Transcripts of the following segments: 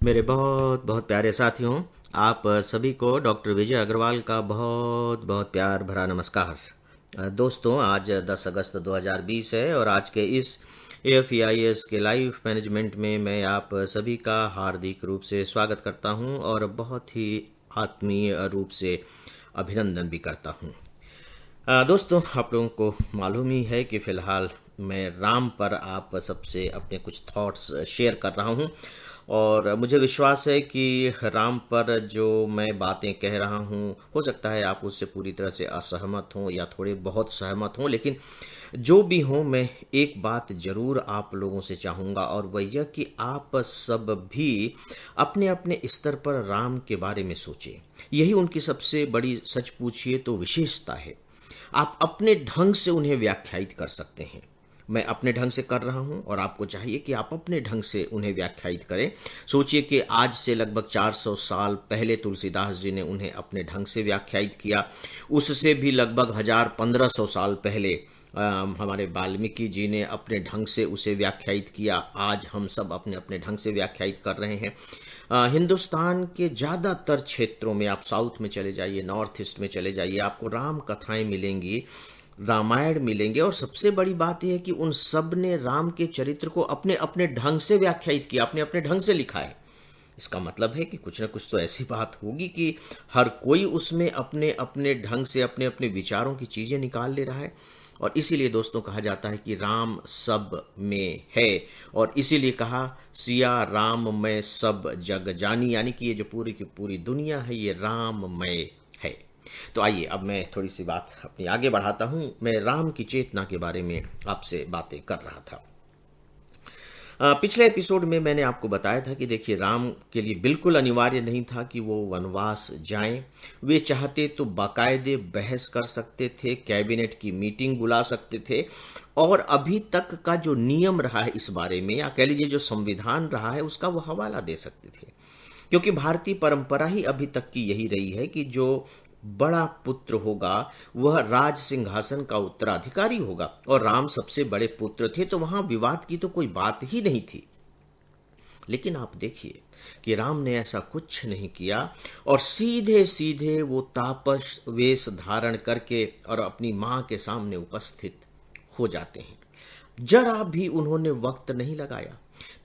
मेरे बहुत बहुत प्यारे साथियों, आप सभी को डॉक्टर विजय अग्रवाल का बहुत बहुत प्यार भरा नमस्कार। दोस्तों, आज 10 अगस्त 2020 है और आज के इस AFEIS के लाइव मैनेजमेंट में मैं आप सभी का हार्दिक रूप से स्वागत करता हूं और बहुत ही आत्मीय रूप से अभिनंदन भी करता हूं। दोस्तों, आप लोगों को मालूम ही है कि फ़िलहाल मैं राम पर आप सबसे अपने कुछ थॉट्स शेयर कर रहा हूं और मुझे विश्वास है कि राम पर जो मैं बातें कह रहा हूं, हो सकता है आप उससे पूरी तरह से असहमत हों या थोड़े बहुत सहमत हों, लेकिन जो भी हो, मैं एक बात ज़रूर आप लोगों से चाहूँगा और वह यह कि आप सब भी अपने अपने स्तर पर राम के बारे में सोचें। यही उनकी सबसे बड़ी, सच पूछिए तो, विशेषता है। आप अपने ढंग से उन्हें व्याख्यायित कर सकते हैं। मैं अपने ढंग से कर रहा हूं और आपको चाहिए कि आप अपने ढंग से उन्हें व्याख्यायित करें। सोचिए कि आज से लगभग 400 साल पहले तुलसीदास जी ने उन्हें अपने ढंग से व्याख्यायित किया। उससे भी लगभग 1000-1500 साल पहले हमारे वाल्मीकि जी ने अपने ढंग से उसे व्याख्यायित किया। आज हम सब अपने अपने ढंग से व्याख्यायित कर रहे हैं। हिंदुस्तान के ज़्यादातर क्षेत्रों में, आप साउथ में चले जाइए, नॉर्थ ईस्ट में चले जाइए, आपको राम कथाएं मिलेंगी, रामायण मिलेंगे और सबसे बड़ी बात यह है कि उन सब ने राम के चरित्र को अपने अपने ढंग से व्याख्यायित किया, अपने अपने ढंग से लिखा है। इसका मतलब है कि कुछ ना कुछ तो ऐसी बात होगी कि हर कोई उसमें अपने अपने ढंग से अपने अपने विचारों की चीज़ें निकाल ले रहा है। और इसीलिए दोस्तों कहा जाता है कि राम सब में है, और इसीलिए कहा, सिया राम में सब जग जानी, यानी कि ये जो पूरी की पूरी दुनिया है ये राममय है। तो आइए अब मैं थोड़ी सी बात अपनी आगे बढ़ाता हूं। मैं राम की चेतना के बारे में आपसे बातें कर रहा था। पिछले एपिसोड में मैंने आपको बताया था कि देखिए, राम के लिए बिल्कुल अनिवार्य नहीं था कि वो वनवास जाएं। वे चाहते तो बाकायदे बहस कर सकते थे, कैबिनेट की मीटिंग बुला सकते थे और अभी तक का जो नियम रहा है इस बारे में, या कह लीजिए जो संविधान रहा है, उसका वो हवाला दे सकते थे। क्योंकि भारतीय परंपरा ही अभी तक की यही रही है कि जो बड़ा पुत्र होगा वह राज सिंहासन का उत्तराधिकारी होगा, और राम सबसे बड़े पुत्र थे तो वहां विवाद की तो कोई बात ही नहीं थी। लेकिन आप देखिए कि राम ने ऐसा कुछ नहीं किया और सीधे सीधे वो तापस वेश धारण करके और अपनी मां के सामने उपस्थित हो जाते हैं। जरा भी उन्होंने वक्त नहीं लगाया।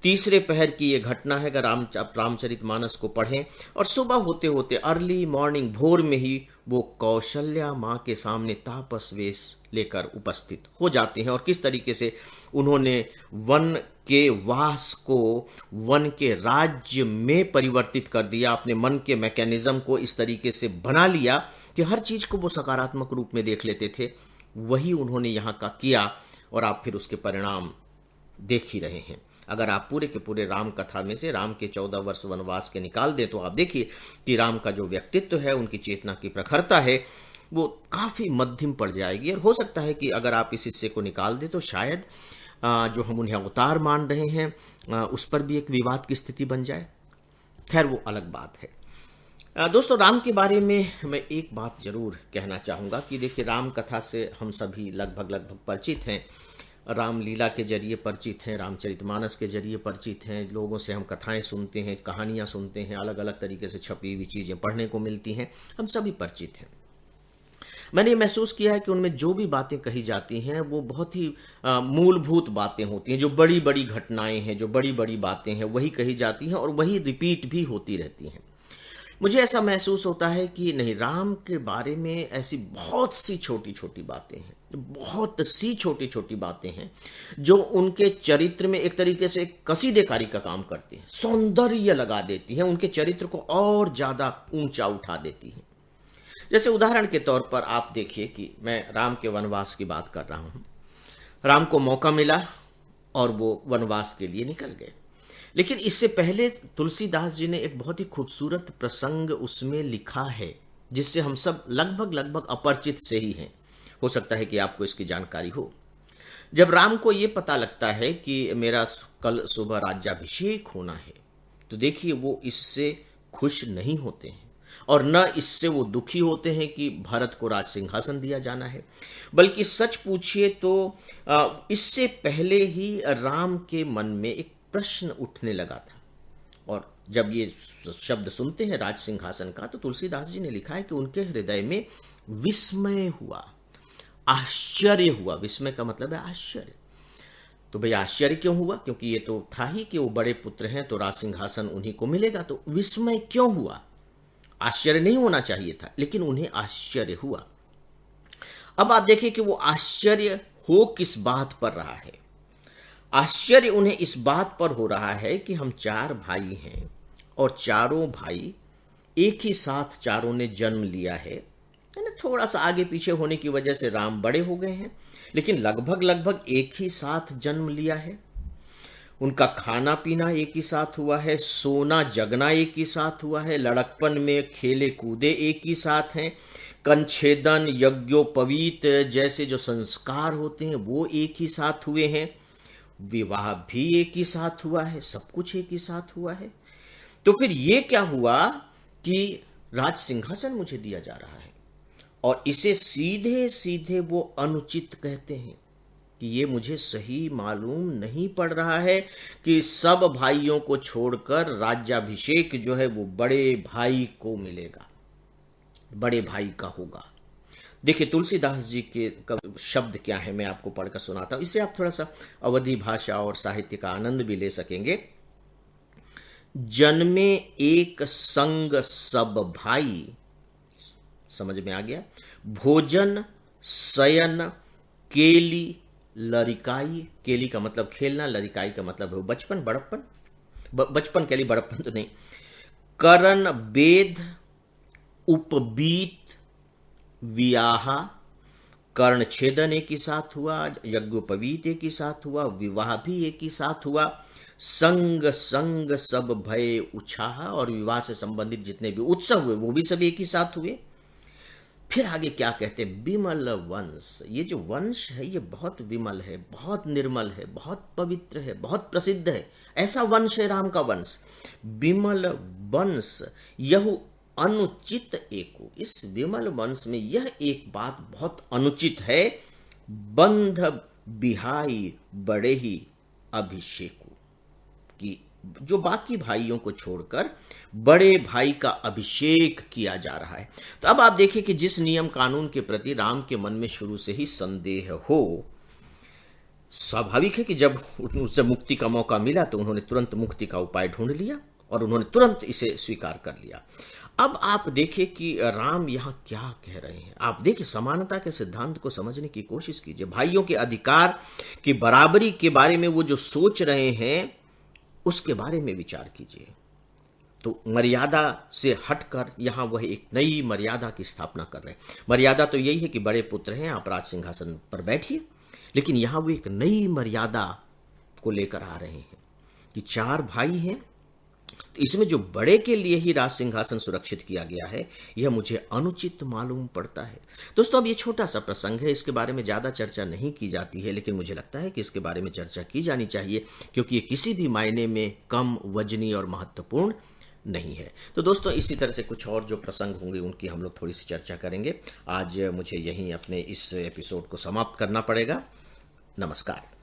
तीसरे पहर की यह घटना है, अगर आप रामचरितमानस को पढ़ें, और सुबह होते होते, अर्ली मॉर्निंग, भोर में ही वो कौशल्या माँ के सामने तापस वेश लेकर उपस्थित हो जाते हैं। और किस तरीके से उन्होंने वन के वास को वन के राज्य में परिवर्तित कर दिया, अपने मन के मैकेनिज्म को इस तरीके से बना लिया कि हर चीज को वो सकारात्मक रूप में देख लेते थे। वही उन्होंने यहाँ का किया और आप फिर उसके परिणाम देख ही रहे हैं। अगर आप पूरे के पूरे राम कथा में से राम के 14 वर्ष वनवास के निकाल दें तो आप देखिए कि राम का जो व्यक्तित्व है, उनकी चेतना की प्रखरता है, वो काफी मध्यम पड़ जाएगी। और हो सकता है कि अगर आप इस हिस्से को निकाल दें तो शायद जो हम उन्हें अवतार मान रहे हैं, उस पर भी एक विवाद की स्थिति बन जाए। खैर, वो अलग बात है। दोस्तों, राम के बारे में मैं एक बात जरूर कहना चाहूंगा कि देखिए, राम कथा से हम सभी लगभग लगभग परिचित हैं। रामलीला के जरिए परिचित हैं, रामचरितमानस के जरिए परिचित हैं, लोगों से हम कथाएं सुनते हैं, कहानियां सुनते हैं, अलग अलग तरीके से छपी हुई चीज़ें पढ़ने को मिलती हैं, हम सभी परिचित हैं। मैंने ये महसूस किया है कि उनमें जो भी बातें कही जाती हैं वो बहुत ही मूलभूत बातें होती हैं। जो बड़ी बड़ी घटनाएं हैं, जो बड़ी बड़ी बातें हैं, वही कही जाती हैं और वही रिपीट भी होती रहती हैं। मुझे ऐसा महसूस होता है कि नहीं, राम के बारे में ऐसी बहुत सी छोटी छोटी बातें हैं, बहुत सी छोटी छोटी बातें हैं जो उनके चरित्र में एक तरीके से कसीदेकारी का काम करती हैं, सौंदर्य लगा देती हैं, उनके चरित्र को और ज्यादा ऊंचा उठा देती हैं। जैसे उदाहरण के तौर पर आप देखिए कि मैं राम के वनवास की बात कर रहा हूं। राम को मौका मिला और वो वनवास के लिए निकल गए। लेकिन इससे पहले तुलसीदास जी ने एक बहुत ही खूबसूरत प्रसंग उसमें लिखा है, जिससे हम सब लगभग लगभग अपरिचित से ही हैं। हो सकता है कि आपको इसकी जानकारी हो। जब राम को यह पता लगता है कि मेरा कल सुबह राज्याभिषेक होना है, तो देखिए वो इससे खुश नहीं होते हैं और न इससे वो दुखी होते हैं कि भरत को राज सिंहासन दिया जाना है। बल्कि सच पूछिए तो इससे पहले ही राम के मन में एक प्रश्न उठने लगा था, और जब ये शब्द सुनते हैं राज सिंहासन का, तो तुलसीदास जी ने लिखा है कि उनके हृदय में विस्मय हुआ, आश्चर्य हुआ। विस्मय का मतलब है आश्चर्य। तो भाई आश्चर्य क्यों हुआ? क्योंकि ये तो था ही कि वो बड़े पुत्र हैं तो राज सिंहासन उन्हीं को मिलेगा। तो विस्मय क्यों हुआ? आश्चर्य नहीं होना चाहिए था, लेकिन उन्हें आश्चर्य हुआ। अब आप देखिए कि वो आश्चर्य हो किस बात पर रहा है। आश्चर्य उन्हें इस बात पर हो रहा है कि हम 4 भाई हैं और चारों भाई एक ही साथ चारों ने जन्म लिया है ना। थोड़ा सा आगे पीछे होने की वजह से राम बड़े हो गए हैं, लेकिन लगभग लगभग एक ही साथ जन्म लिया है। उनका खाना पीना एक ही साथ हुआ है, सोना जगना एक ही साथ हुआ है, लड़कपन में खेले कूदे एक ही साथ हैं, कंछेदन यज्ञोपवीत जैसे जो संस्कार होते हैं वो एक ही साथ हुए हैं, विवाह भी एक ही साथ हुआ है, सब कुछ एक ही साथ हुआ है। तो फिर ये क्या हुआ कि राज सिंहासन मुझे दिया जा रहा है, और इसे सीधे सीधे वो अनुचित कहते हैं कि ये मुझे सही मालूम नहीं पड़ रहा है कि सब भाइयों को छोड़कर राज्याभिषेक जो है वो बड़े भाई को मिलेगा, बड़े भाई का होगा। देखिए तुलसीदास जी के शब्द क्या है, मैं आपको पढ़कर सुनाता हूं, इससे आप थोड़ा सा अवधी भाषा और साहित्य का आनंद भी ले सकेंगे। जन्मे एक संग सब भाई, समझ में आ गया? भोजन शयन केली लरिकाई, केली का मतलब खेलना, लरिकाई का मतलब है बचपन, बड़प्पन, बचपन के लिए बड़प्पन तो नहीं। करण वेद उपबीत वियाहा, कर्ण छेदन एक ही साथ हुआ, यज्ञोपवीत एक ही साथ हुआ, विवाह भी एक ही साथ हुआ, संग संग सब भय उछाह, और विवाह से संबंधित जितने भी उत्सव हुए वो भी सब एक ही साथ हुए। फिर आगे क्या कहते हैं? विमल वंश, ये जो वंश है ये बहुत विमल है, बहुत निर्मल है, बहुत पवित्र है, बहुत प्रसिद्ध है, ऐसा वंश है राम का वंश। विमल वंश यह अनुचित एको, इस विमल वंश में यह एक बात बहुत अनुचित है, बंध बिहाई बड़े ही अभिषेकु, कि जो बाकी भाइयों को छोड़कर बड़े भाई का अभिषेक किया जा रहा है। तो अब आप देखिए कि जिस नियम कानून के प्रति राम के मन में शुरू से ही संदेह हो, स्वाभाविक है कि जब उससे मुक्ति का मौका मिला तो उन्होंने तुरंत मुक्ति का उपाय ढूंढ लिया और उन्होंने तुरंत इसे स्वीकार कर लिया। अब आप देखिए कि राम यहां क्या कह रहे हैं। आप देखिए समानता के सिद्धांत को समझने की कोशिश कीजिए। भाइयों के अधिकार की बराबरी के बारे में वो जो सोच रहे हैं उसके बारे में विचार कीजिए। तो मर्यादा से हटकर यहां वह एक नई मर्यादा की स्थापना कर रहे हैं। मर्यादा तो यही है कि बड़े पुत्र हैं, आप राज सिंहासन पर बैठिए, लेकिन यहां वो एक नई मर्यादा को लेकर आ रहे हैं कि 4 भाई हैं, तो इसमें जो बड़े के लिए ही राज सिंहासन सुरक्षित किया गया है यह मुझे अनुचित मालूम पड़ता है। दोस्तों अब ये छोटा सा प्रसंग है, इसके बारे में ज़्यादा चर्चा नहीं की जाती है, लेकिन मुझे लगता है कि इसके बारे में चर्चा की जानी चाहिए, क्योंकि ये किसी भी मायने में कम वजनी और महत्वपूर्ण नहीं है। तो दोस्तों इसी तरह से कुछ और जो प्रसंग होंगे उनकी हम लोग थोड़ी सी चर्चा करेंगे। आज मुझे यहीं अपने इस एपिसोड को समाप्त करना पड़ेगा। नमस्कार।